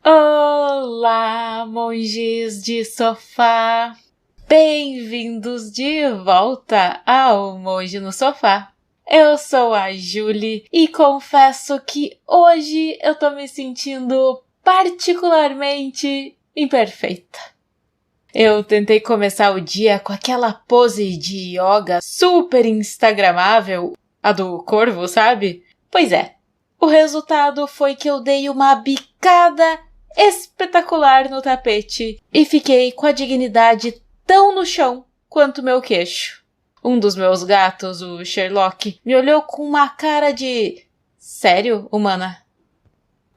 Olá, monges de sofá! Bem-vindos de volta ao Monge no Sofá. Eu sou a Julie e confesso que hoje eu tô me sentindo particularmente imperfeita. Eu tentei começar o dia com aquela pose de yoga super instagramável, a do corvo, sabe? Pois é, o resultado foi que eu dei uma bicada espetacular no tapete e fiquei com a dignidade tão no chão quanto meu queixo. Um dos meus gatos, o Sherlock, me olhou com uma cara de... Sério, humana?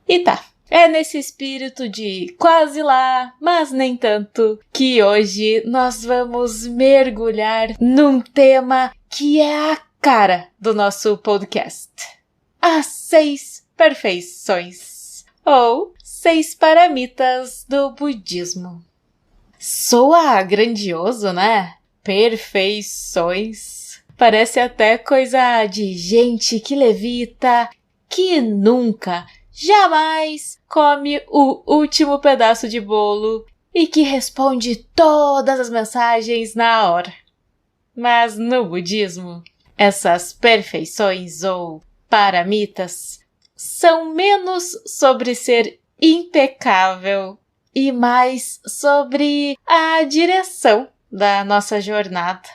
E tá, é nesse espírito de quase lá, mas nem tanto, que hoje nós vamos mergulhar num tema que é a cara do nosso podcast. As 6 perfeições, ou 6 paramitas do budismo. Soa grandioso, né? Perfeições. Parece até coisa de gente que levita, que nunca, jamais come o último pedaço de bolo e que responde todas as mensagens na hora. Mas no budismo, essas perfeições ou paramitas são menos sobre ser impecável e mais sobre a direção da nossa jornada.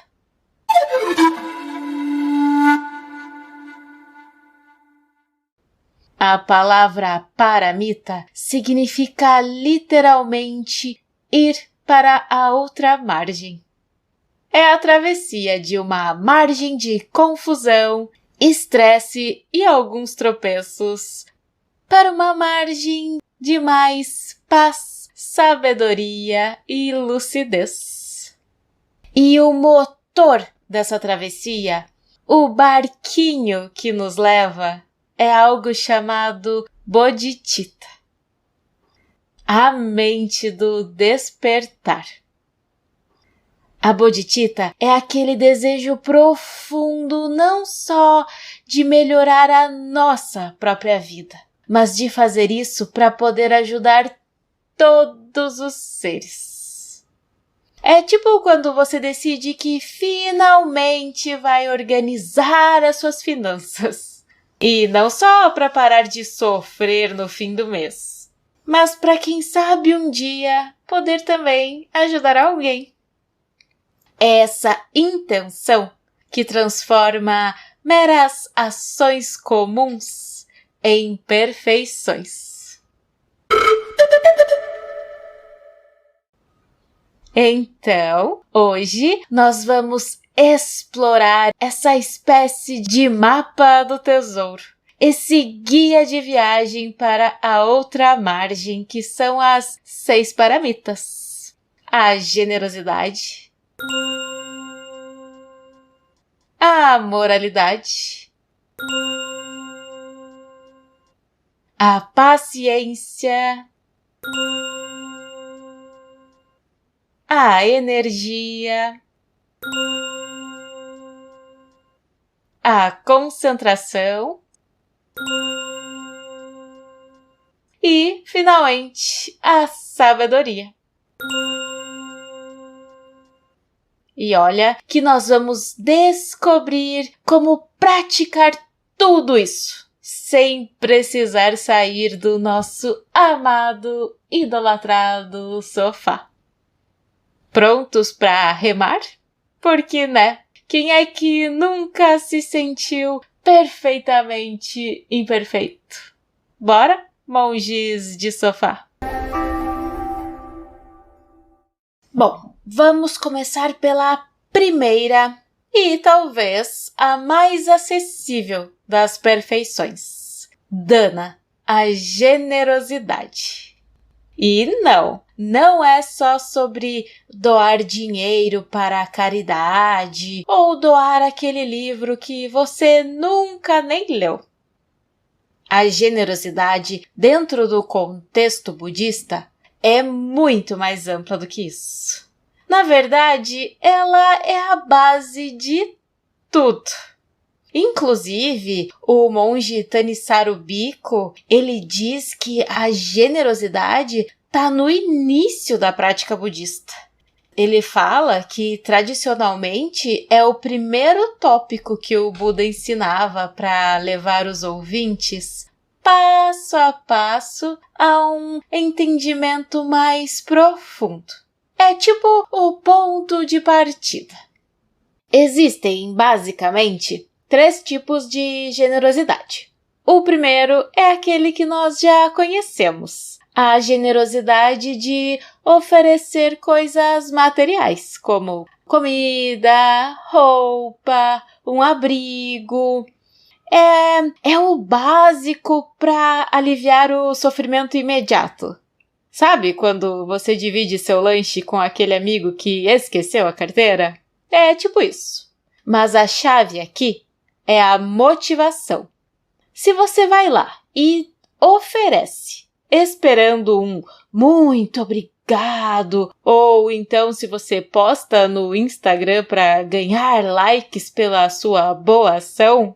A palavra paramita significa literalmente ir para a outra margem. É a travessia de uma margem de confusão, estresse e alguns tropeços para uma margem de mais paz, sabedoria e lucidez. E o motor dessa travessia, o barquinho que nos leva, é algo chamado bodhicitta, a mente do despertar. A bodhicitta é aquele desejo profundo não só de melhorar a nossa própria vida, mas de fazer isso para poder ajudar todos os seres. É tipo quando você decide que finalmente vai organizar as suas finanças. E não só para parar de sofrer no fim do mês, mas para quem sabe um dia poder também ajudar alguém. É essa intenção que transforma meras ações comuns em perfeições. Então, hoje nós vamos explorar essa espécie de mapa do tesouro, esse guia de viagem para a outra margem, que são as 6 paramitas. A generosidade, a moralidade, a paciência, a energia, a concentração e, finalmente, a sabedoria. E olha que nós vamos descobrir como praticar tudo isso, sem precisar sair do nosso amado, idolatrado sofá. Prontos para remar? Porque, né? Quem é que nunca se sentiu perfeitamente imperfeito? Bora, monges de sofá! Bom, vamos começar pela primeira e talvez a mais acessível das perfeições. Dana, a generosidade. E não é só sobre doar dinheiro para a caridade ou doar aquele livro que você nunca nem leu. A generosidade dentro do contexto budista é muito mais ampla do que isso. Na verdade, ela é a base de tudo. Inclusive, o monge Thanissaro Bhikkhu, ele diz que a generosidade está no início da prática budista. Ele fala que, tradicionalmente, é o primeiro tópico que o Buda ensinava para levar os ouvintes passo a passo a um entendimento mais profundo. É tipo o ponto de partida. Existem, basicamente, 3 tipos de generosidade. O primeiro é aquele que nós já conhecemos. A generosidade de oferecer coisas materiais, como comida, roupa, um abrigo. É o básico para aliviar o sofrimento imediato. Sabe quando você divide seu lanche com aquele amigo que esqueceu a carteira? É tipo isso. Mas a chave aqui é a motivação. Se você vai lá e oferece, esperando um muito obrigado, ou então se você posta no Instagram para ganhar likes pela sua boa ação,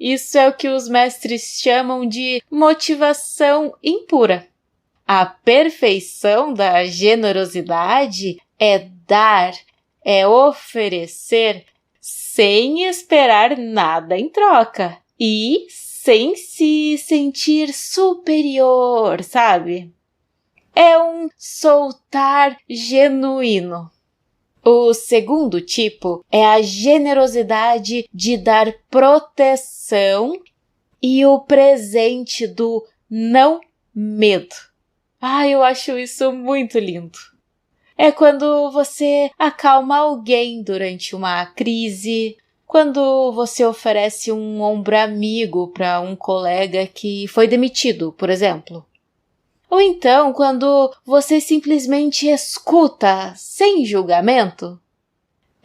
isso é o que os mestres chamam de motivação impura. A perfeição da generosidade é dar, é oferecer sem esperar nada em troca e sem se sentir superior, sabe? É um soltar genuíno. O segundo tipo é a generosidade de dar proteção e o presente do não medo. Eu acho isso muito lindo. É quando você acalma alguém durante uma crise, quando você oferece um ombro amigo para um colega que foi demitido, por exemplo. Ou então, quando você simplesmente escuta sem julgamento.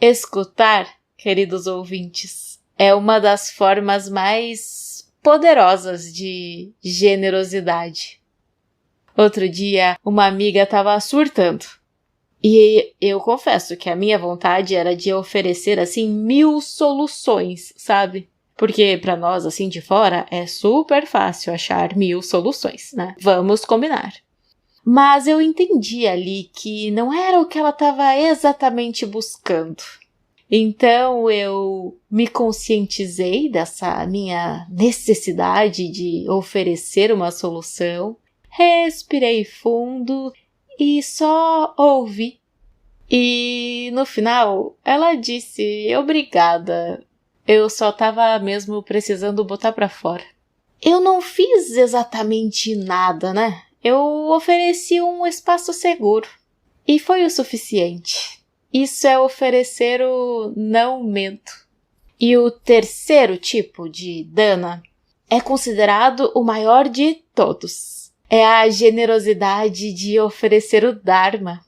Escutar, queridos ouvintes, é uma das formas mais poderosas de generosidade. Outro dia, uma amiga estava surtando. E eu confesso que a minha vontade era de oferecer, 1000 soluções, sabe? Porque para nós, assim de fora, é super fácil achar 1000 soluções, né? Vamos combinar. Mas eu entendi ali que não era o que ela estava exatamente buscando. Então eu me conscientizei dessa minha necessidade de oferecer uma solução, respirei fundo e só ouvi. E no final ela disse obrigada. Eu só tava mesmo precisando botar pra fora. Eu não fiz exatamente nada, né? Eu ofereci um espaço seguro. E foi o suficiente. Isso é oferecer o não medo. E o terceiro tipo de dana é considerado o maior de todos. É a generosidade de oferecer o Dharma.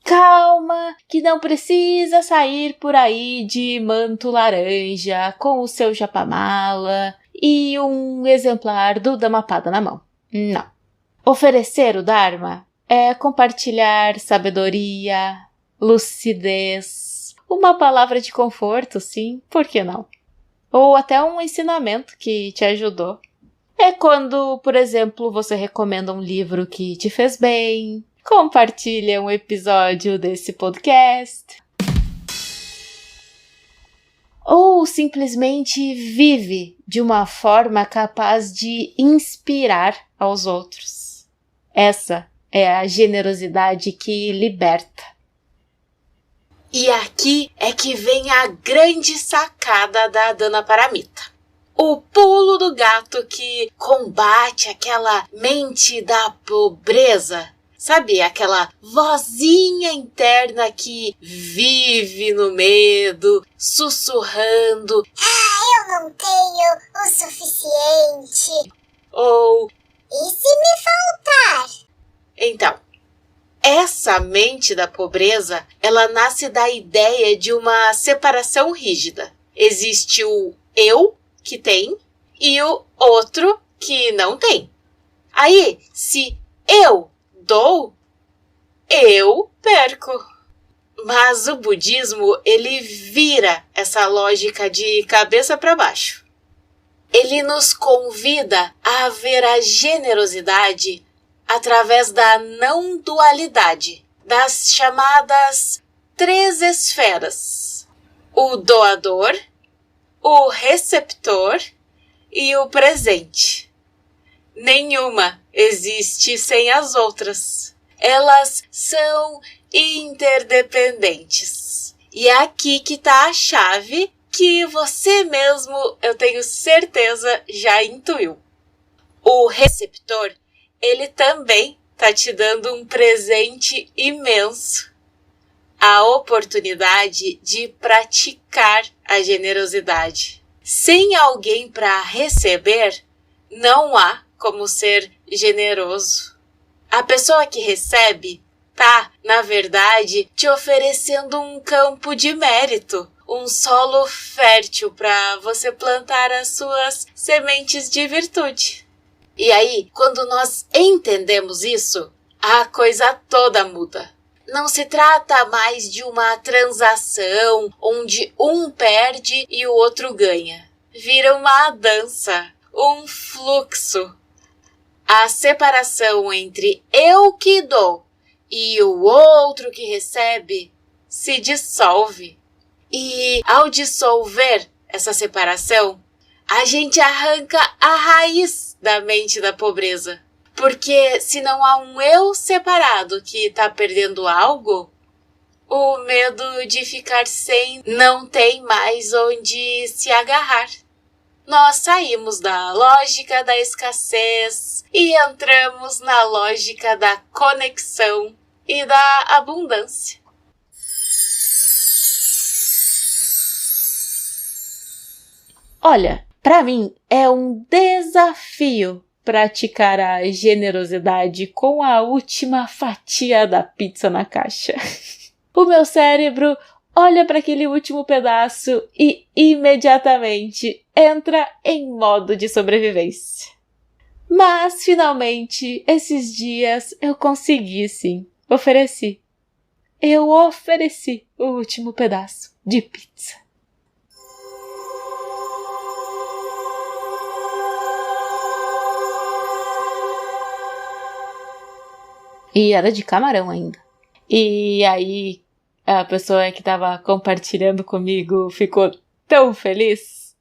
Calma, que não precisa sair por aí de manto laranja com o seu japamala e um exemplar do Dhammapada na mão. Não. Oferecer o Dharma é compartilhar sabedoria, lucidez, uma palavra de conforto, sim, por que não? Ou até um ensinamento que te ajudou. É quando, por exemplo, você recomenda um livro que te fez bem, compartilha um episódio desse podcast, ou simplesmente vive de uma forma capaz de inspirar aos outros. Essa é a generosidade que liberta. E aqui é que vem a grande sacada da Dhanaparamita. O pulo do gato que combate aquela mente da pobreza. Sabe, aquela vozinha interna que vive no medo, sussurrando: eu não tenho o suficiente. Ou: e se me faltar? Então, essa mente da pobreza, ela nasce da ideia de uma separação rígida. Existe o eu, que tem, e o outro que não tem. Aí, se eu dou, eu perco. Mas o budismo, ele vira essa lógica de cabeça para baixo. Ele nos convida a ver a generosidade através da não dualidade, das chamadas 3 esferas: o doador, o receptor e o presente. Nenhuma existe sem as outras. Elas são interdependentes. E é aqui que está a chave que você mesmo, eu tenho certeza, já intuiu. O receptor, ele também está te dando um presente imenso. A oportunidade de praticar a generosidade. Sem alguém para receber, não há como ser generoso. A pessoa que recebe tá, na verdade, te oferecendo um campo de mérito, um solo fértil para você plantar as suas sementes de virtude. E aí, quando nós entendemos isso, a coisa toda muda. Não se trata mais de uma transação onde um perde e o outro ganha. Vira uma dança, um fluxo. A separação entre eu que dou e o outro que recebe se dissolve. E ao dissolver essa separação, a gente arranca a raiz da mente da pobreza. Porque se não há um eu separado que está perdendo algo, o medo de ficar sem não tem mais onde se agarrar. Nós saímos da lógica da escassez e entramos na lógica da conexão e da abundância. Olha, para mim é um desafio praticar a generosidade com a última fatia da pizza na caixa. O meu cérebro olha para aquele último pedaço e imediatamente entra em modo de sobrevivência. Mas, finalmente, esses dias eu consegui sim. Eu ofereci o último pedaço de pizza. E era de camarão ainda. E aí, a pessoa que estava compartilhando comigo ficou tão feliz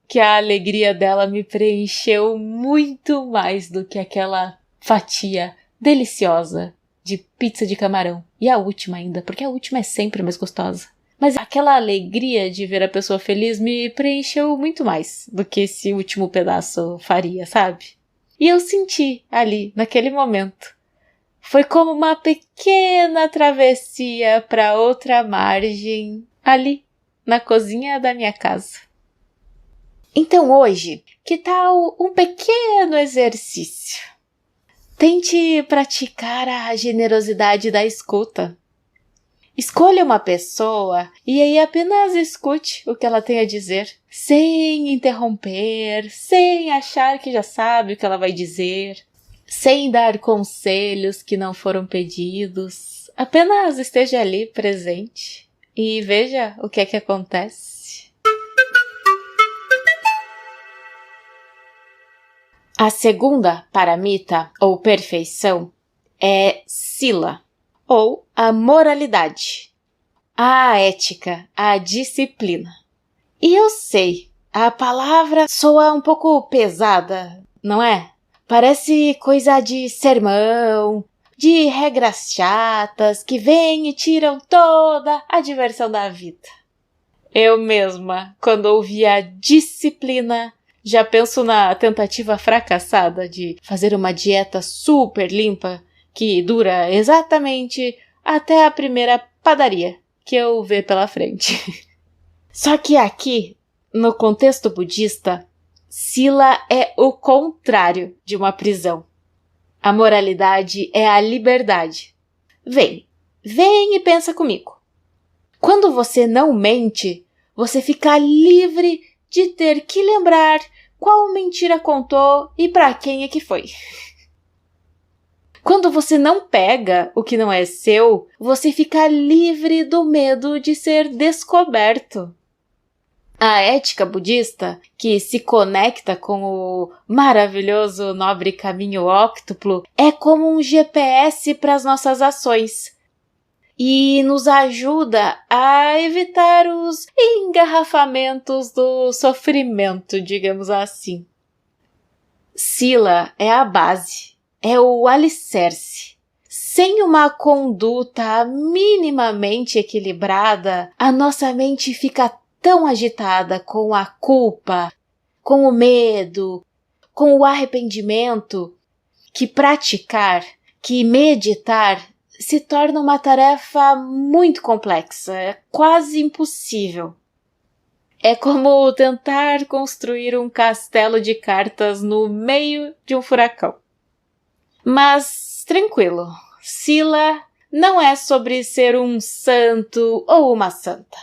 que a alegria dela me preencheu muito mais do que aquela fatia deliciosa de pizza de camarão. E a última ainda, porque a última é sempre mais gostosa. Mas aquela alegria de ver a pessoa feliz me preencheu muito mais do que esse último pedaço faria, sabe? E eu senti ali, naquele momento. Foi como uma pequena travessia para outra margem, ali, na cozinha da minha casa. Então hoje, que tal um pequeno exercício? Tente praticar a generosidade da escuta. Escolha uma pessoa e aí apenas escute o que ela tem a dizer, sem interromper, sem achar que já sabe o que ela vai dizer. Sem dar conselhos que não foram pedidos, apenas esteja ali presente e veja o que é que acontece. A segunda paramita, ou perfeição, é sila, ou a moralidade, a ética, a disciplina. E eu sei, a palavra soa um pouco pesada, não é? Parece coisa de sermão, de regras chatas que vêm e tiram toda a diversão da vida. Eu mesma, quando ouvi a disciplina, já penso na tentativa fracassada de fazer uma dieta super limpa que dura exatamente até a primeira padaria que eu ver pela frente. Só que aqui, no contexto budista, sila é o contrário de uma prisão. A moralidade é a liberdade. Vem e pensa comigo. Quando você não mente, você fica livre de ter que lembrar qual mentira contou e para quem é que foi. Quando Quando você não pega o que não é seu, você fica livre do medo de ser descoberto. A ética budista, que se conecta com o maravilhoso nobre caminho óctuplo, é como um GPS para as nossas ações e nos ajuda a evitar os engarrafamentos do sofrimento, digamos assim. Sila é a base, é o alicerce. Sem uma conduta minimamente equilibrada, a nossa mente fica tão agitada com a culpa, com o medo, com o arrependimento, que praticar, que meditar se torna uma tarefa muito complexa, é quase impossível. É como tentar construir um castelo de cartas no meio de um furacão. Mas, tranquilo, Sila não é sobre ser um santo ou uma santa.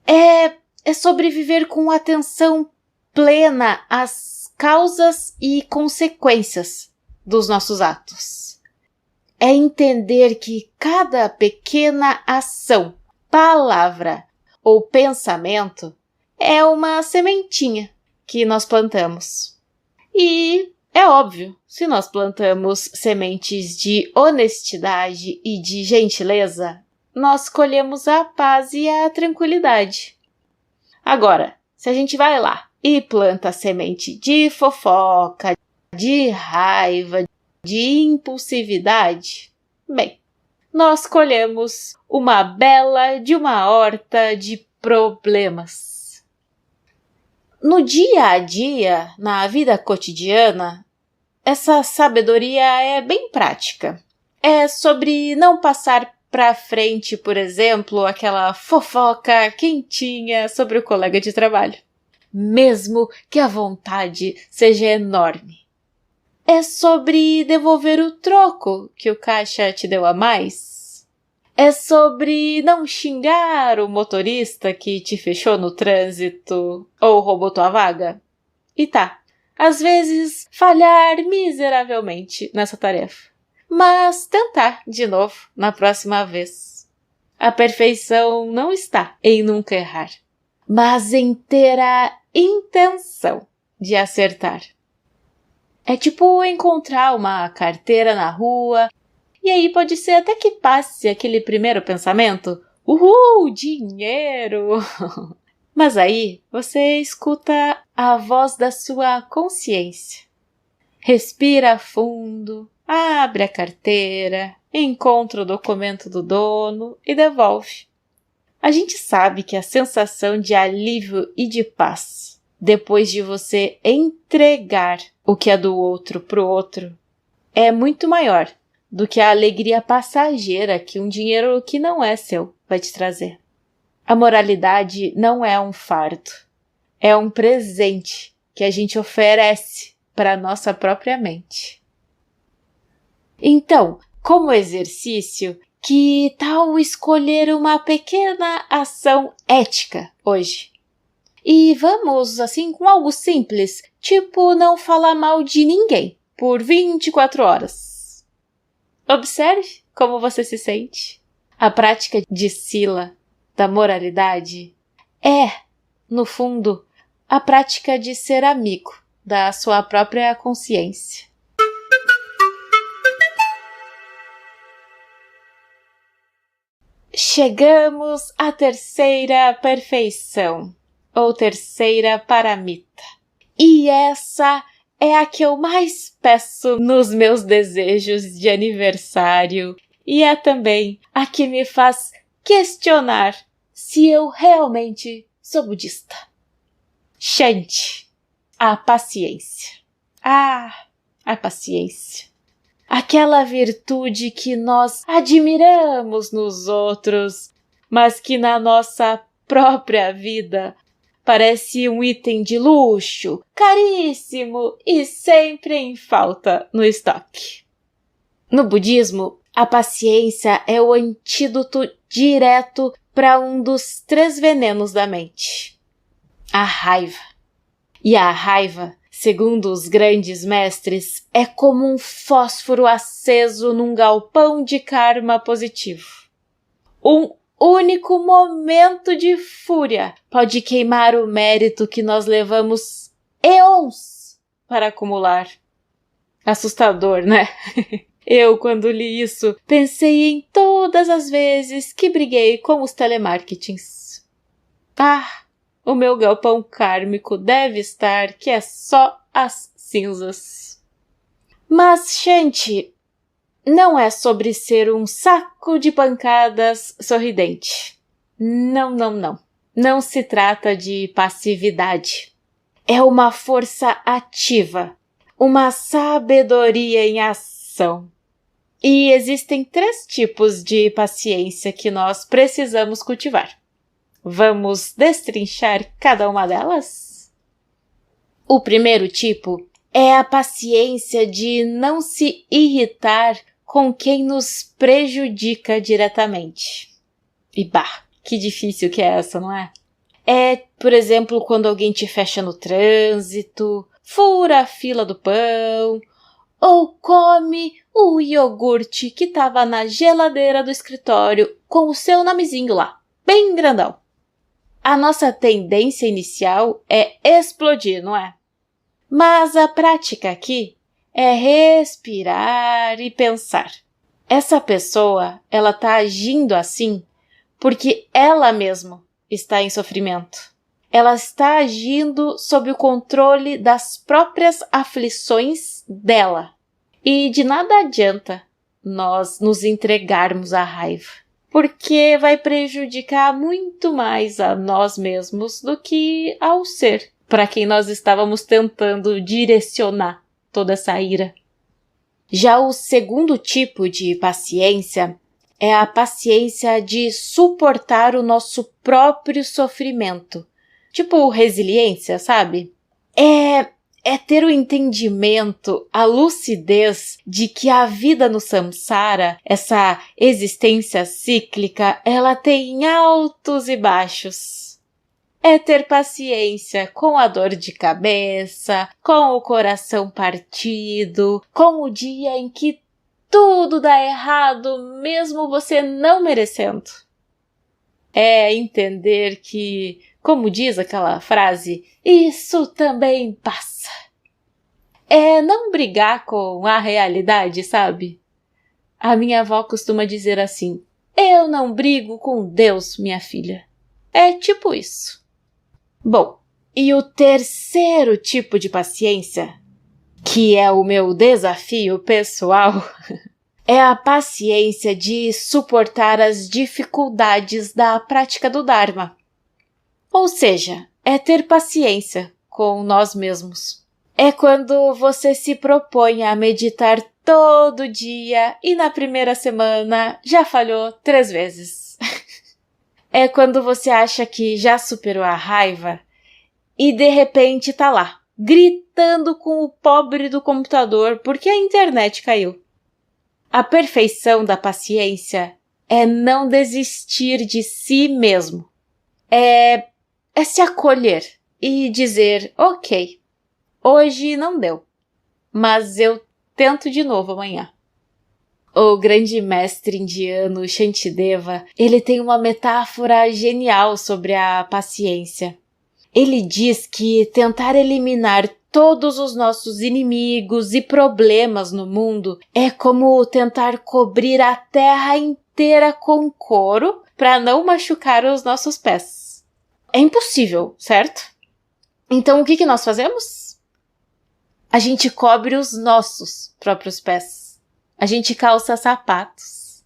É sobre viver com atenção plena às causas e consequências dos nossos atos. É entender que cada pequena ação, palavra ou pensamento é uma sementinha que nós plantamos. E é óbvio, se nós plantamos sementes de honestidade e de gentileza, nós colhemos a paz e a tranquilidade. Agora, se a gente vai lá e planta a semente de fofoca, de raiva, de impulsividade, bem, nós colhemos uma bela de uma horta de problemas. No dia a dia, na vida cotidiana, essa sabedoria é bem prática. É sobre não passar pra frente, por exemplo, aquela fofoca quentinha sobre o colega de trabalho, mesmo que a vontade seja enorme. É sobre devolver o troco que o caixa te deu a mais. É sobre não xingar o motorista que te fechou no trânsito ou roubou tua vaga. E tá, às vezes falhar miseravelmente nessa tarefa. Mas tentar de novo na próxima vez. A perfeição não está em nunca errar, mas em ter a intenção de acertar. É tipo encontrar uma carteira na rua, e aí pode ser até que passe aquele primeiro pensamento, uhul, dinheiro! Mas aí você escuta a voz da sua consciência. Respira fundo, abre a carteira, encontra o documento do dono e devolve. A gente sabe que a sensação de alívio e de paz, depois de você entregar o que é do outro pro outro, é muito maior do que a alegria passageira que um dinheiro que não é seu vai te trazer. A moralidade não é um fardo, é um presente que a gente oferece para a nossa própria mente. Então, como exercício, que tal escolher uma pequena ação ética hoje? E vamos, assim, com algo simples, tipo não falar mal de ninguém por 24 horas. Observe como você se sente. A prática de Sila, da moralidade, é, no fundo, a prática de ser amigo da sua própria consciência. Chegamos à terceira perfeição, ou terceira paramita. E essa é a que eu mais peço nos meus desejos de aniversário e é também a que me faz questionar se eu realmente sou budista. Shanti, a paciência. A paciência. Aquela virtude que nós admiramos nos outros, mas que na nossa própria vida parece um item de luxo, caríssimo e sempre em falta no estoque. No budismo, a paciência é o antídoto direto para um dos 3 venenos da mente: a raiva. E a raiva segundo os grandes mestres, é como um fósforo aceso num galpão de karma positivo. Um único momento de fúria pode queimar o mérito que nós levamos eons para acumular. Assustador, né? Eu, quando li isso, pensei em todas as vezes que briguei com os telemarketings. O meu galpão kármico deve estar que é só as cinzas. Mas, Shanti, não é sobre ser um saco de pancadas sorridente. Não. Não se trata de passividade. É uma força ativa, uma sabedoria em ação. E existem 3 tipos de paciência que nós precisamos cultivar. Vamos destrinchar cada uma delas? O primeiro tipo é a paciência de não se irritar com quem nos prejudica diretamente. E que difícil que é essa, não é? É, por exemplo, quando alguém te fecha no trânsito, fura a fila do pão, ou come o iogurte que estava na geladeira do escritório com o seu nomezinho lá, bem grandão. A nossa tendência inicial é explodir, não é? Mas a prática aqui é respirar e pensar. Essa pessoa, ela está agindo assim porque ela mesma está em sofrimento. Ela está agindo sob o controle das próprias aflições dela. E de nada adianta nós nos entregarmos à raiva, porque vai prejudicar muito mais a nós mesmos do que ao ser para quem nós estávamos tentando direcionar toda essa ira. Já o segundo tipo de paciência é a paciência de suportar o nosso próprio sofrimento. Tipo resiliência, sabe? É ter o entendimento, a lucidez de que a vida no samsara, essa existência cíclica, ela tem altos e baixos. É ter paciência com a dor de cabeça, com o coração partido, com o dia em que tudo dá errado, mesmo você não merecendo. É entender que, como diz aquela frase, isso também passa. É não brigar com a realidade, sabe? A minha avó costuma dizer assim, eu não brigo com Deus, minha filha. É tipo isso. Bom, e o terceiro tipo de paciência, que é o meu desafio pessoal, é a paciência de suportar as dificuldades da prática do Dharma. Ou seja, é ter paciência com nós mesmos. É quando você se propõe a meditar todo dia e na primeira semana já falhou 3 vezes. É quando você acha que já superou a raiva e de repente tá lá, gritando com o pobre do computador porque a internet caiu. A perfeição da paciência é não desistir de si mesmo. É se acolher e dizer, ok, hoje não deu, mas eu tento de novo amanhã. O grande mestre indiano Shantideva, ele tem uma metáfora genial sobre a paciência. Ele diz que tentar eliminar todos os nossos inimigos e problemas no mundo é como tentar cobrir a terra inteira com couro para não machucar os nossos pés. É impossível, certo? Então o que nós fazemos? A gente cobre os nossos próprios pés. A gente calça sapatos.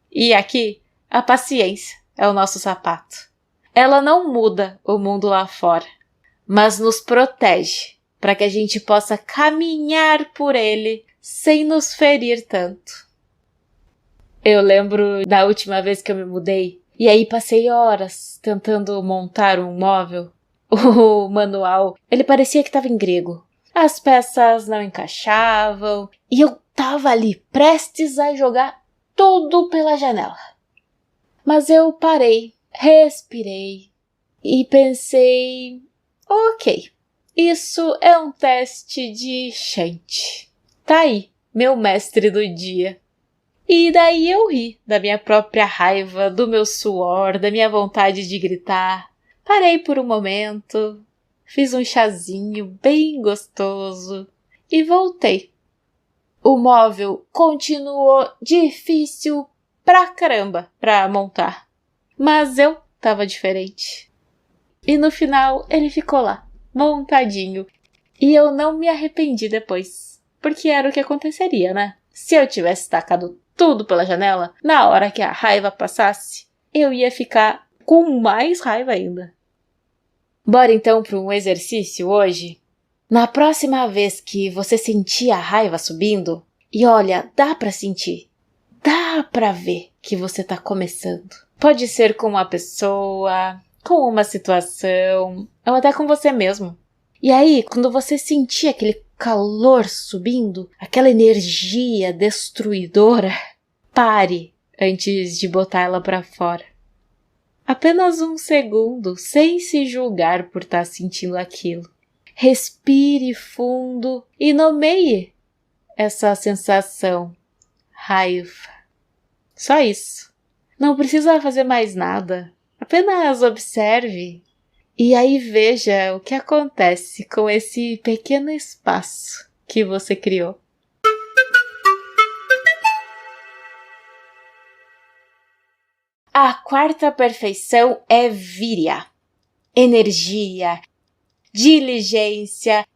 E aqui, a paciência é o nosso sapato. Ela não muda o mundo lá fora, mas nos protege para que a gente possa caminhar por ele sem nos ferir tanto. Eu lembro da última vez que eu me mudei, e aí passei horas tentando montar um móvel. O manual, ele parecia que estava em grego. As peças não encaixavam, e eu estava ali prestes a jogar tudo pela janela. Mas eu parei, respirei e pensei, ok, Isso é um teste de Shanti. Tá aí, meu mestre do dia. E daí eu ri da minha própria raiva, do meu suor, da minha vontade de gritar. Parei por um momento, fiz um chazinho bem gostoso e voltei. O móvel continuou difícil pra caramba pra montar, mas eu tava diferente. E no final ele ficou lá, montadinho, e eu não me arrependi depois, porque era o que aconteceria, né? Se eu tivesse tacado tudo pela janela, na hora que a raiva passasse, eu ia ficar com mais raiva ainda. Bora então para um exercício hoje? Na próxima vez que você sentir a raiva subindo, e olha, dá pra sentir, dá pra ver que você tá começando. Pode ser com uma pessoa, com uma situação, ou até com você mesmo. E aí, quando você sentir aquele calor subindo, aquela energia destruidora, pare antes de botar ela pra fora. Apenas um segundo, sem se julgar por estar sentindo aquilo. Respire fundo e nomeie essa sensação, raiva. Só isso. Não precisa fazer mais nada. Apenas observe e aí veja o que acontece com esse pequeno espaço que você criou. A quarta perfeição é Virya. Energia, diligência,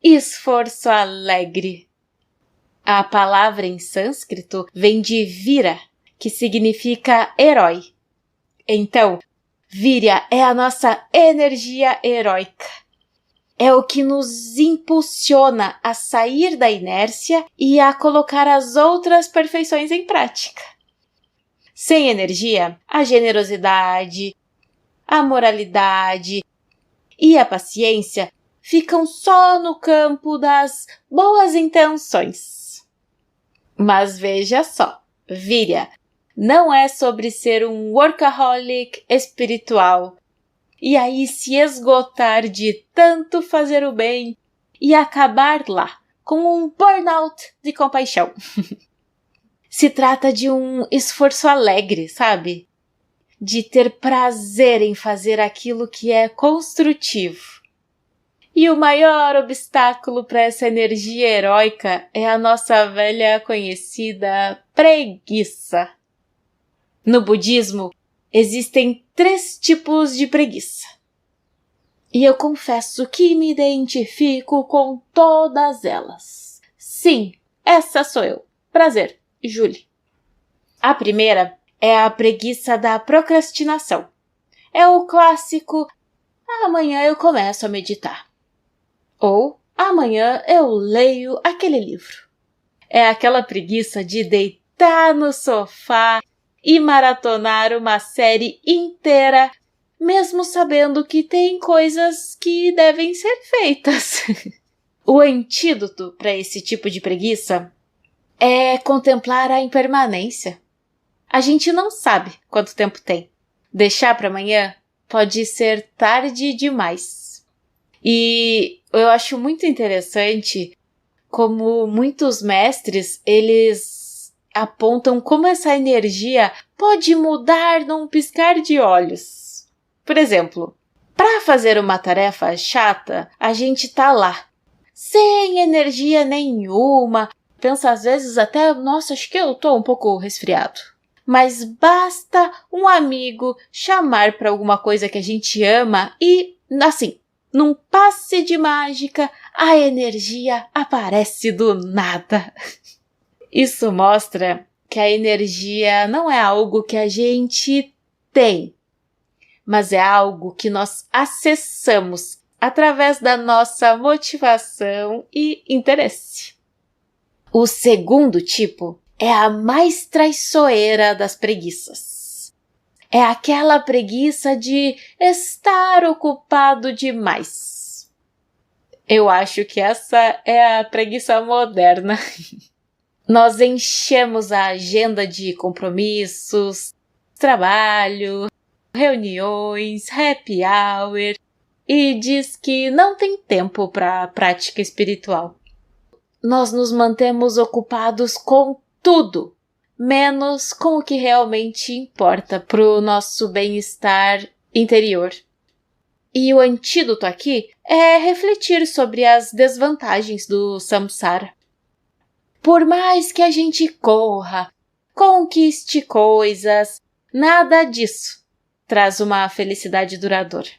esforço alegre. A palavra em sânscrito vem de Vira, que significa herói. Então, Virya é a nossa energia heróica. É o que nos impulsiona a sair da inércia e a colocar as outras perfeições em prática. Sem energia, a generosidade, a moralidade e a paciência ficam só no campo das boas intenções. Mas veja só, Virya não é sobre ser um workaholic espiritual e aí se esgotar de tanto fazer o bem e acabar lá com um burnout de compaixão. Se trata de um esforço alegre, sabe? De ter prazer em fazer aquilo que é construtivo. E o maior obstáculo para essa energia heróica é a nossa velha conhecida preguiça. No budismo, existem 3 tipos de preguiça. E eu confesso que me identifico com todas elas. Sim, essa sou eu. Prazer. Julie. A primeira é a preguiça da procrastinação. É o clássico, amanhã eu começo a meditar. Ou, amanhã eu leio aquele livro. É aquela preguiça de deitar no sofá e maratonar uma série inteira, mesmo sabendo que tem coisas que devem ser feitas. O antídoto para esse tipo de preguiça é contemplar a impermanência. A gente não sabe quanto tempo tem. Deixar para amanhã pode ser tarde demais. E eu acho muito interessante como muitos mestres, eles apontam como essa energia pode mudar num piscar de olhos. Por exemplo, para fazer uma tarefa chata, a gente tá lá, sem energia nenhuma, pensa às vezes até, nossa, acho que eu tô um pouco resfriado. Mas basta um amigo chamar para alguma coisa que a gente ama e, assim, num passe de mágica, a energia aparece do nada. Isso mostra que a energia não é algo que a gente tem, mas é algo que nós acessamos através da nossa motivação e interesse. O segundo tipo é a mais traiçoeira das preguiças. É aquela preguiça de estar ocupado demais. Eu acho que essa é a preguiça moderna. Nós enchemos a agenda de compromissos, trabalho, reuniões, happy hour e diz que não tem tempo para prática espiritual. Nós nos mantemos ocupados com tudo, menos com o que realmente importa para o nosso bem-estar interior. E o antídoto aqui é refletir sobre as desvantagens do samsara. Por mais que a gente corra, conquiste coisas, nada disso traz uma felicidade duradoura.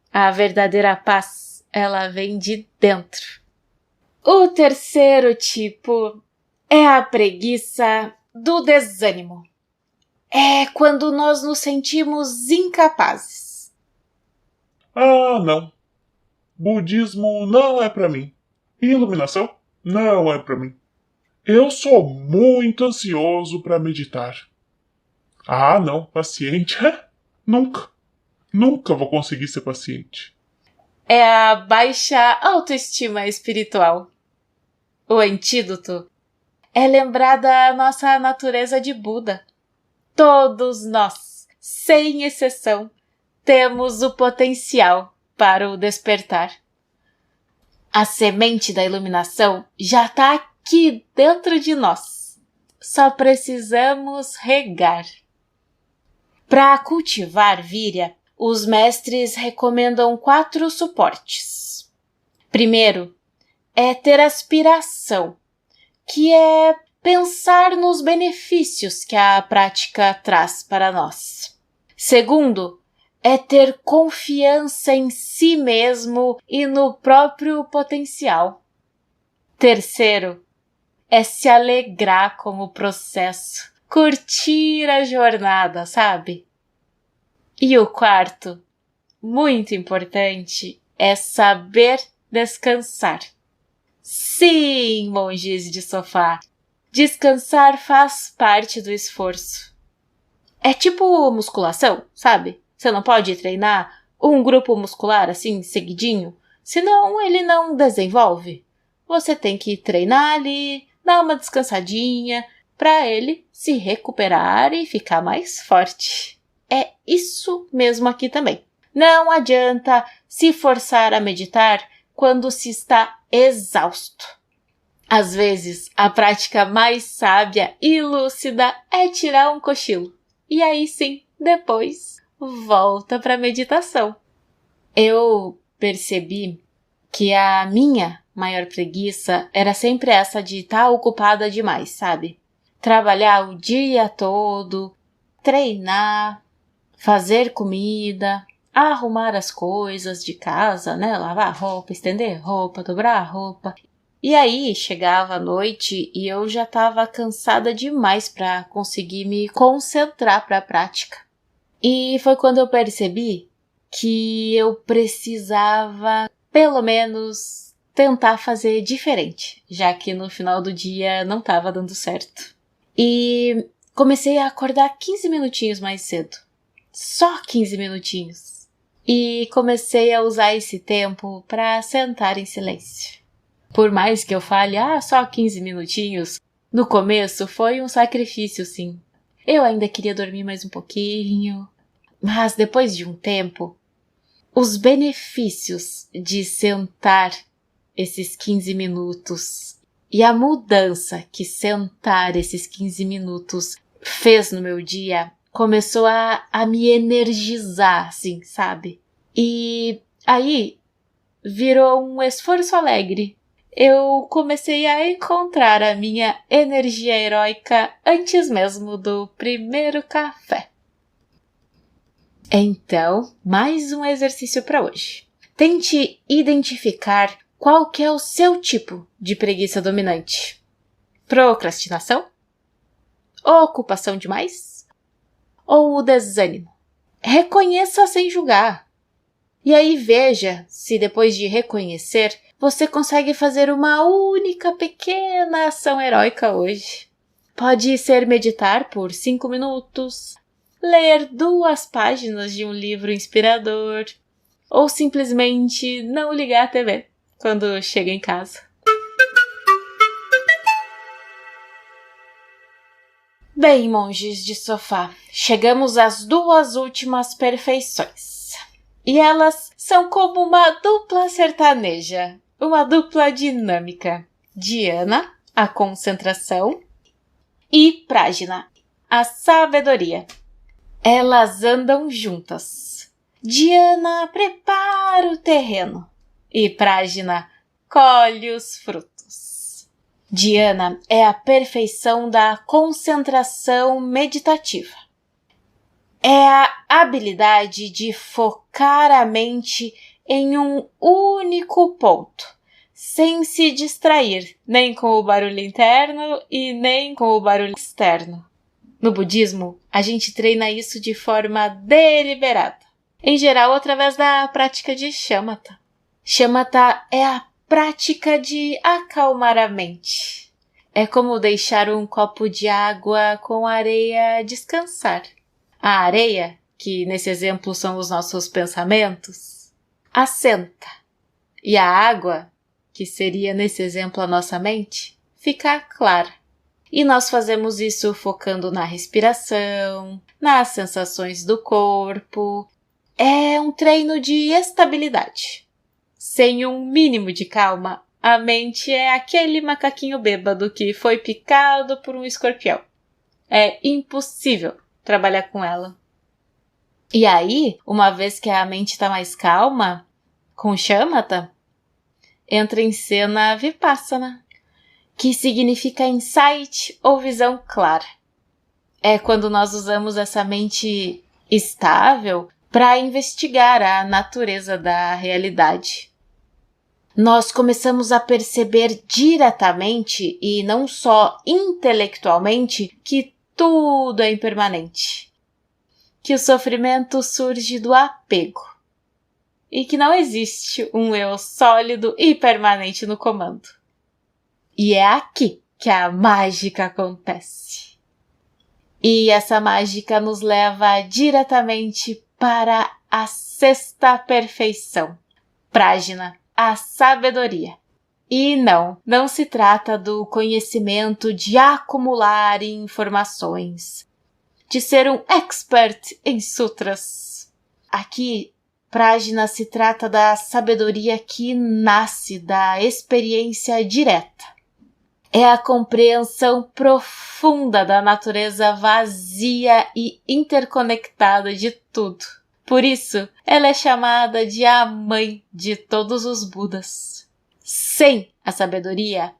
A verdadeira paz, ela vem de dentro. O terceiro tipo é a preguiça do desânimo. É quando nós nos sentimos incapazes. Ah, não. Budismo não é para mim. Iluminação não é para mim. Eu sou muito ansioso para meditar. Ah, não, paciente? Nunca. Nunca vou conseguir ser paciente. É a baixa autoestima espiritual. O antídoto é lembrar da nossa natureza de Buda. Todos nós, sem exceção, temos o potencial para o despertar. A semente da iluminação já está aqui dentro de nós. Só precisamos regar. Para cultivar Virya, os mestres recomendam 4 suportes. Primeiro, é ter aspiração, que é pensar nos benefícios que a prática traz para nós. Segundo, é ter confiança em si mesmo e no próprio potencial. Terceiro, é se alegrar com o processo, curtir a jornada, sabe? E o quarto, muito importante, é saber descansar. Sim, monges de sofá, descansar faz parte do esforço. É tipo musculação, sabe? Você não pode treinar um grupo muscular assim, seguidinho, senão ele não desenvolve. Você tem que treinar ali, dar uma descansadinha, para ele se recuperar e ficar mais forte. É isso mesmo aqui também. Não adianta se forçar a meditar quando se está exausto. Às vezes, a prática mais sábia e lúcida é tirar um cochilo. E aí sim, depois, volta para a meditação. Eu percebi que a minha maior preguiça era sempre essa de estar ocupada demais, sabe? Trabalhar o dia todo, treinar, fazer comida, arrumar as coisas de casa, né? Lavar roupa, estender roupa, dobrar roupa. E aí chegava a noite e eu já estava cansada demais para conseguir me concentrar para a prática. E foi quando eu percebi que eu precisava, pelo menos, tentar fazer diferente, já que no final do dia não estava dando certo. E comecei a acordar 15 minutinhos mais cedo. Só 15 minutinhos. E comecei a usar esse tempo para sentar em silêncio. Por mais que eu fale, só 15 minutinhos, no começo foi um sacrifício, sim. Eu ainda queria dormir mais um pouquinho. Mas depois de um tempo, os benefícios de sentar esses 15 minutos e a mudança que sentar esses 15 minutos fez no meu dia começou a me energizar, assim, sabe? E aí virou um esforço alegre. Eu comecei a encontrar a minha energia heróica antes mesmo do primeiro café. Então, mais um exercício para hoje. Tente identificar qual que é o seu tipo de preguiça dominante. Procrastinação? Ocupação demais? Ou o desânimo? Reconheça sem julgar. E aí veja se depois de reconhecer, você consegue fazer uma única pequena ação heróica hoje. Pode ser meditar por 5 minutos, ler 2 páginas de um livro inspirador, ou simplesmente não ligar a TV quando chega em casa. Bem, monges de sofá, chegamos às 2 últimas perfeições. E elas são como uma dupla sertaneja, uma dupla dinâmica. Diana, a concentração, e Prajna, a sabedoria. Elas andam juntas. Diana prepara o terreno e Prajna colhe os frutos. Diana é a perfeição da concentração meditativa. É a habilidade de focar a mente em um único ponto, sem se distrair nem com o barulho interno e nem com o barulho externo. No budismo, a gente treina isso de forma deliberada, em geral através da prática de shamatha. Shamatha é a prática de acalmar a mente. É como deixar um copo de água com areia descansar. A areia, que nesse exemplo são os nossos pensamentos, assenta. E a água, que seria nesse exemplo a nossa mente, fica clara. E nós fazemos isso focando na respiração, nas sensações do corpo. É um treino de estabilidade. Sem um mínimo de calma, a mente é aquele macaquinho bêbado que foi picado por um escorpião. É impossível trabalhar com ela. E aí, uma vez que a mente está mais calma, com shamatha, entra em cena vipassana, que significa insight ou visão clara. É quando nós usamos essa mente estável para investigar a natureza da realidade. Nós começamos a perceber diretamente e não só intelectualmente que tudo é impermanente, que o sofrimento surge do apego e que não existe um eu sólido e permanente no comando. E é aqui que a mágica acontece. E essa mágica nos leva diretamente para a sexta perfeição, Prajna, a sabedoria. E não se trata do conhecimento de acumular informações, de ser um expert em sutras. Aqui, Prajna se trata da sabedoria que nasce da experiência direta. É a compreensão profunda da natureza vazia e interconectada de tudo. Por isso, ela é chamada de a mãe de todos os Budas. Sem a sabedoria,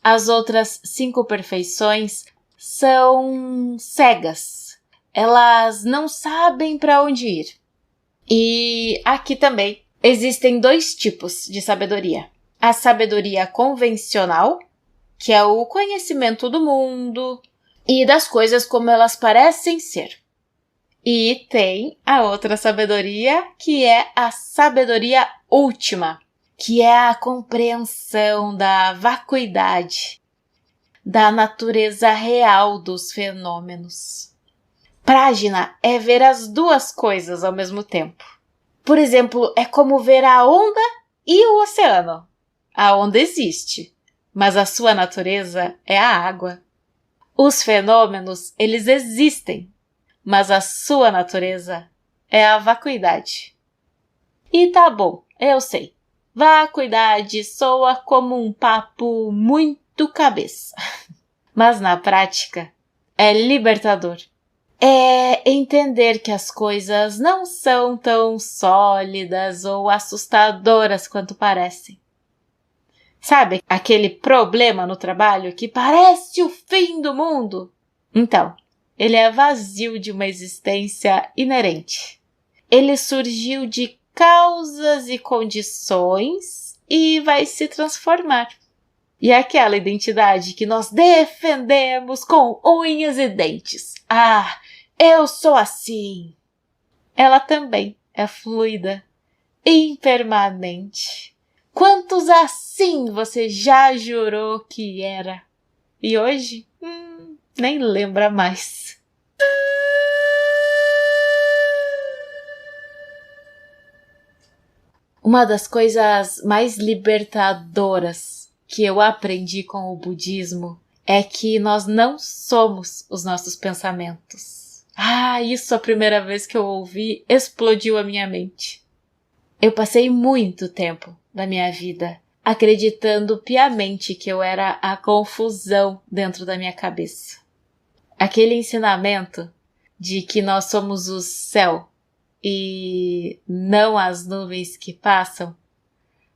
as outras 5 perfeições são cegas. Elas não sabem para onde ir. E aqui também existem 2 tipos de sabedoria. A sabedoria convencional, que é o conhecimento do mundo e das coisas como elas parecem ser. E tem a outra sabedoria, que é a sabedoria última, que é a compreensão da vacuidade, da natureza real dos fenômenos. Prajna é ver as 2 coisas ao mesmo tempo. Por exemplo, é como ver a onda e o oceano. A onda existe, mas a sua natureza é a água. Os fenômenos, eles existem, mas a sua natureza é a vacuidade. E tá bom, eu sei. Vacuidade soa como um papo muito cabeça. Mas na prática, é libertador. É entender que as coisas não são tão sólidas ou assustadoras quanto parecem. Sabe aquele problema no trabalho que parece o fim do mundo? Então, ele é vazio de uma existência inerente. Ele surgiu de causas e condições e vai se transformar. E aquela identidade que nós defendemos com unhas e dentes. Ah, eu sou assim. Ela também é fluida, impermanente. Quantos assim você já jurou que era? E hoje, nem lembra mais. Uma das coisas mais libertadoras que eu aprendi com o budismo é que nós não somos os nossos pensamentos. Isso a primeira vez que eu ouvi explodiu a minha mente. Eu passei muito tempo da minha vida acreditando piamente que eu era a confusão dentro da minha cabeça. Aquele ensinamento de que nós somos o céu e não as nuvens que passam,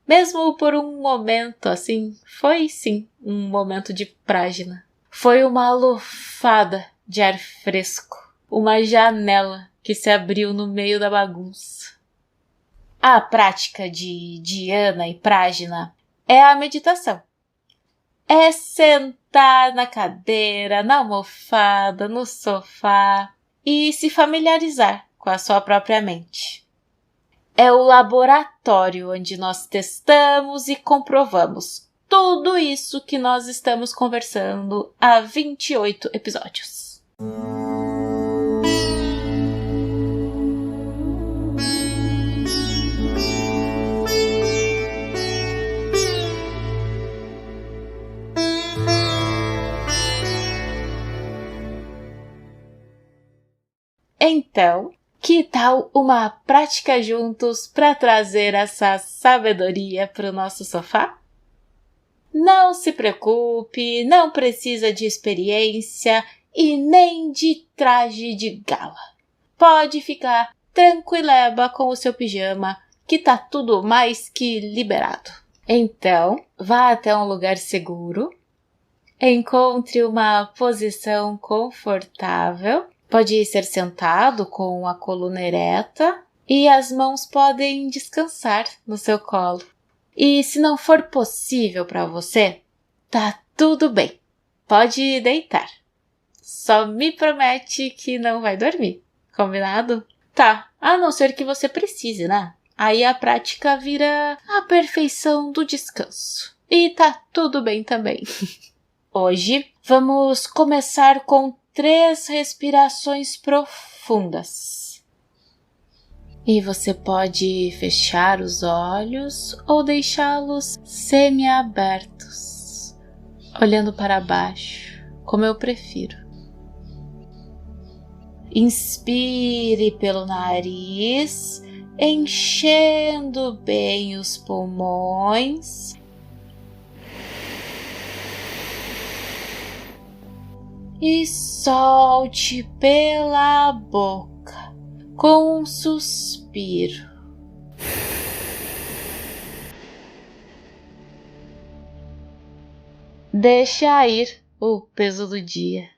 mesmo por um momento assim, foi sim um momento de prágina. Foi uma lufada de ar fresco, uma janela que se abriu no meio da bagunça. A prática de dhyana e prajna é a meditação. É sentar na cadeira, na almofada, no sofá e se familiarizar com a sua própria mente. É o laboratório onde nós testamos e comprovamos tudo isso que nós estamos conversando há 28 episódios. Então, que tal uma prática juntos para trazer essa sabedoria para o nosso sofá? Não se preocupe, não precisa de experiência e nem de traje de gala. Pode ficar tranquileba com o seu pijama, que tá tudo mais que liberado. Então, vá até um lugar seguro, encontre uma posição confortável. Pode ser sentado com a coluna ereta e as mãos podem descansar no seu colo. E se não for possível para você, tá tudo bem. Pode deitar. Só me promete que não vai dormir. Combinado? Tá, a não ser que você precise, né? Aí a prática vira a perfeição do descanso. E tá tudo bem também. Hoje vamos começar com 3 respirações profundas. E você pode fechar os olhos ou deixá-los semi-abertos, olhando para baixo, como eu prefiro. Inspire pelo nariz, enchendo bem os pulmões. E solte pela boca com um suspiro. Deixa ir o peso do dia.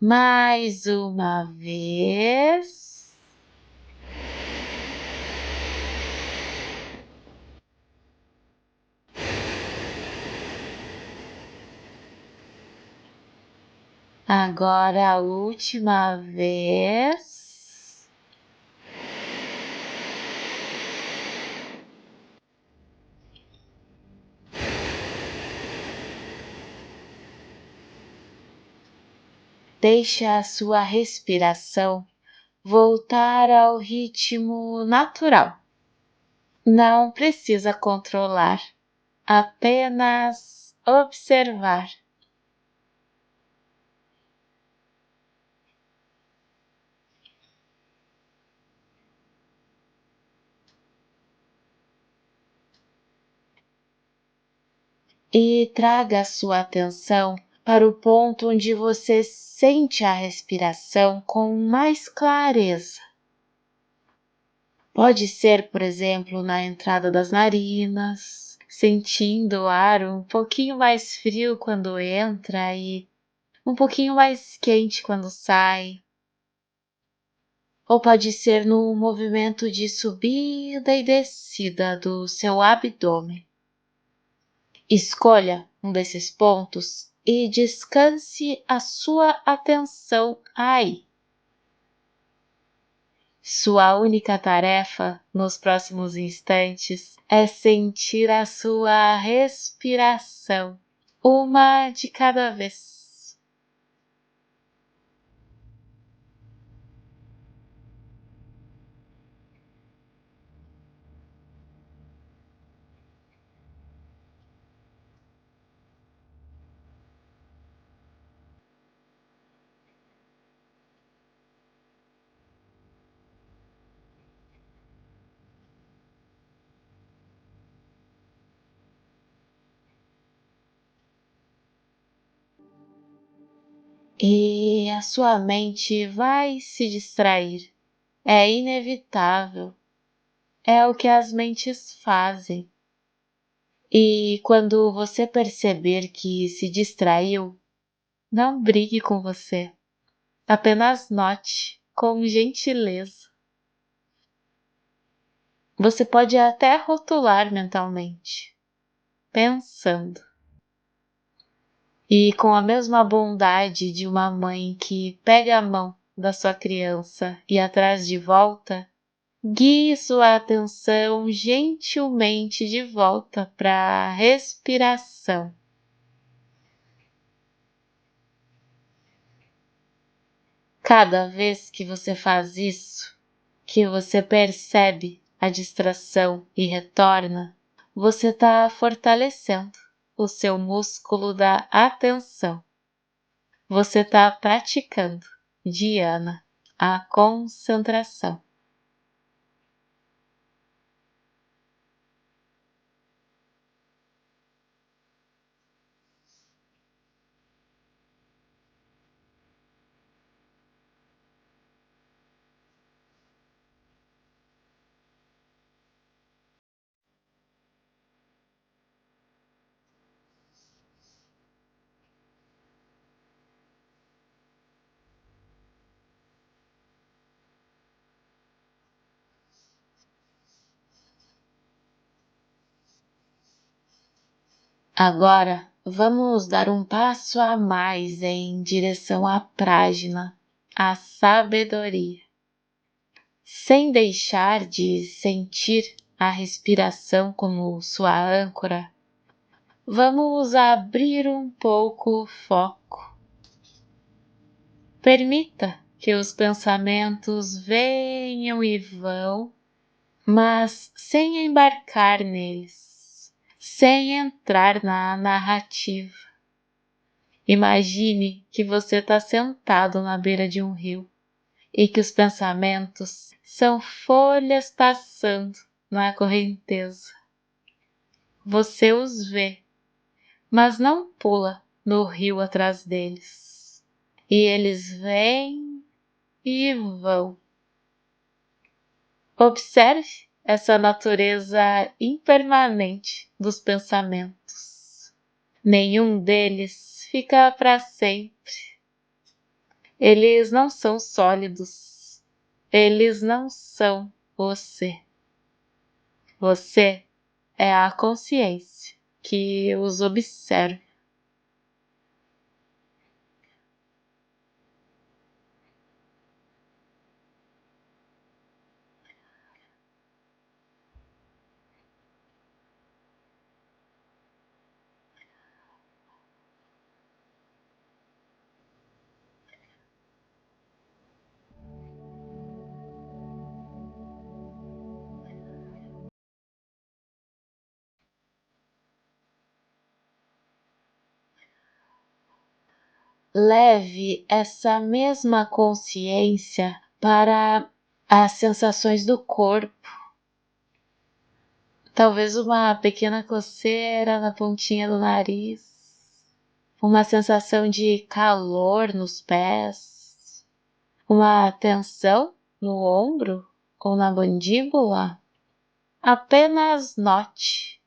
Mais uma vez. Agora a última vez. Deixe a sua respiração voltar ao ritmo natural. Não precisa controlar, apenas observar. E traga a sua atenção para o ponto onde você sente a respiração com mais clareza. Pode ser, por exemplo, na entrada das narinas, sentindo o ar um pouquinho mais frio quando entra e um pouquinho mais quente quando sai. Ou pode ser no movimento de subida e descida do seu abdômen. Escolha um desses pontos e descanse a sua atenção aí. Sua única tarefa nos próximos instantes é sentir a sua respiração, uma de cada vez. E a sua mente vai se distrair. É inevitável. É o que as mentes fazem. E quando você perceber que se distraiu, não brigue com você. Apenas note, com gentileza. Você pode até rotular mentalmente, pensando. E com a mesma bondade de uma mãe que pega a mão da sua criança e a traz de volta, guie sua atenção gentilmente de volta para a respiração. Cada vez que você faz isso, que você percebe a distração e retorna, você está fortalecendo o seu músculo da atenção. Você está praticando, Diana, a concentração. Agora, vamos dar um passo a mais em direção à prájna, à sabedoria. Sem deixar de sentir a respiração como sua âncora, vamos abrir um pouco o foco. Permita que os pensamentos venham e vão, mas sem embarcar neles, sem entrar na narrativa. Imagine que você está sentado na beira de um rio e que os pensamentos são folhas passando na correnteza. Você os vê, mas não pula no rio atrás deles. E eles vêm e vão. Observe essa natureza impermanente dos pensamentos. Nenhum deles fica para sempre. Eles não são sólidos. Eles não são você. Você é a consciência que os observa. Leve essa mesma consciência para as sensações do corpo. Talvez uma pequena coceira na pontinha do nariz, uma sensação de calor nos pés, uma tensão no ombro ou na mandíbula. Apenas note.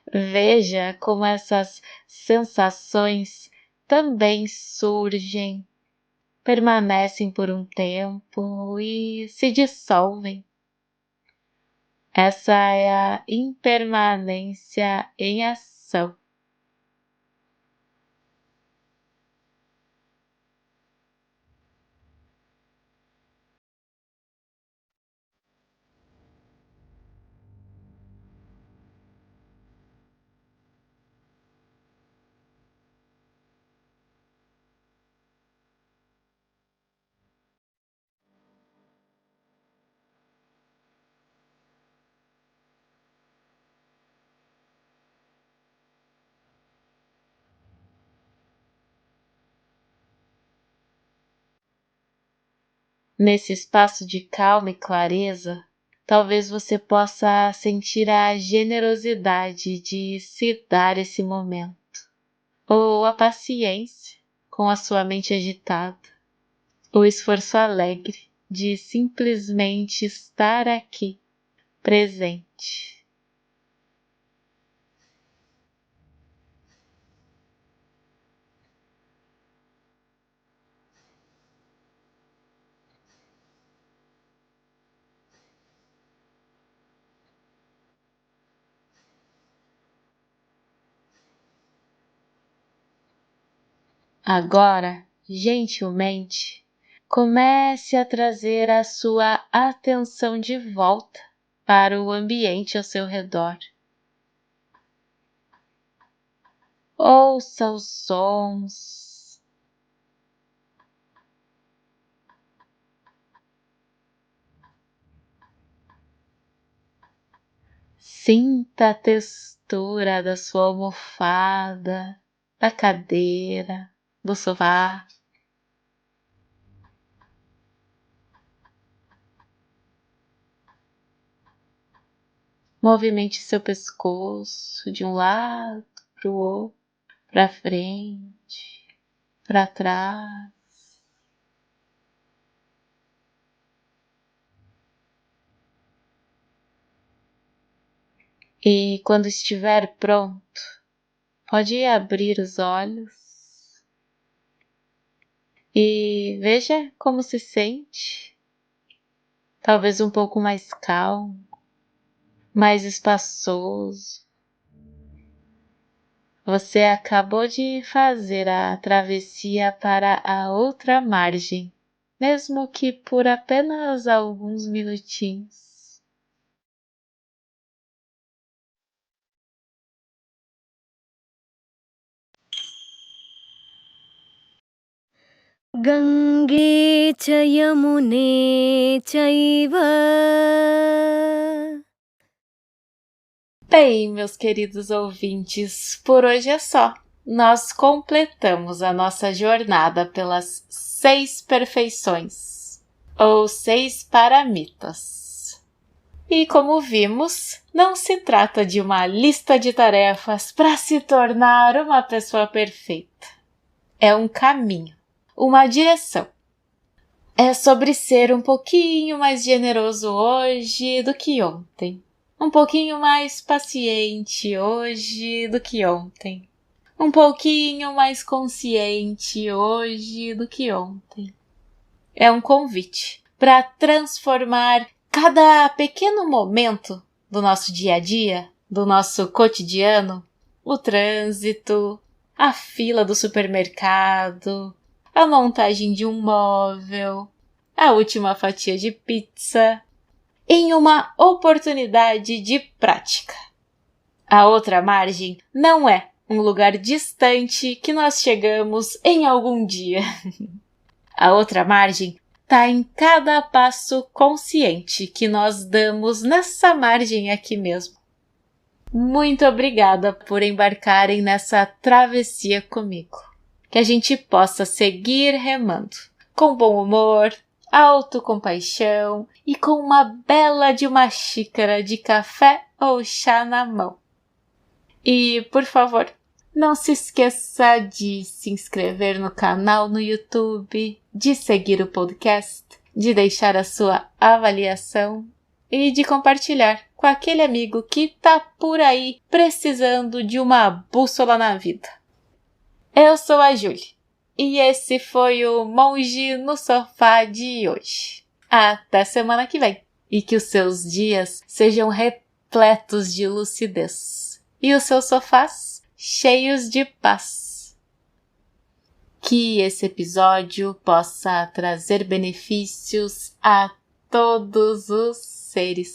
Veja como essas sensações também surgem, permanecem por um tempo e se dissolvem. Essa é a impermanência em ação. Nesse espaço de calma e clareza, talvez você possa sentir a generosidade de se dar esse momento, ou a paciência com a sua mente agitada, o esforço alegre de simplesmente estar aqui, presente. Agora, gentilmente, comece a trazer a sua atenção de volta para o ambiente ao seu redor. Ouça os sons. Sinta a textura da sua almofada, da cadeira, do sofá. Movimente seu pescoço de um lado para o outro, para frente, para trás. E quando estiver pronto, pode abrir os olhos e veja como se sente. Talvez um pouco mais calmo, mais espaçoso. Você acabou de fazer a travessia para a outra margem, mesmo que por apenas alguns minutinhos. गङ्गे च यमुने चैव. Bem, meus queridos ouvintes, por hoje é só. Nós completamos a nossa jornada pelas 6 perfeições, ou 6 paramitas. E como vimos, não se trata de uma lista de tarefas para se tornar uma pessoa perfeita. É um caminho, uma direção. É sobre ser um pouquinho mais generoso hoje do que ontem. Um pouquinho mais paciente hoje do que ontem. Um pouquinho mais consciente hoje do que ontem. É um convite para transformar cada pequeno momento do nosso dia a dia, do nosso cotidiano, o trânsito, a fila do supermercado, a montagem de um móvel, a última fatia de pizza, em uma oportunidade de prática. A outra margem não é um lugar distante que nós chegamos em algum dia. A outra margem está em cada passo consciente que nós damos nessa margem aqui mesmo. Muito obrigada por embarcarem nessa travessia comigo. Que a gente possa seguir remando, com bom humor, autocompaixão e com uma bela de uma xícara de café ou chá na mão. E, por favor, não se esqueça de se inscrever no canal no YouTube, de seguir o podcast, de deixar a sua avaliação e de compartilhar com aquele amigo que tá por aí precisando de uma bússola na vida. Eu sou a Julie. E esse foi o Monge no Sofá de hoje. Até semana que vem. E que os seus dias sejam repletos de lucidez. E os seus sofás cheios de paz. Que esse episódio possa trazer benefícios a todos os seres.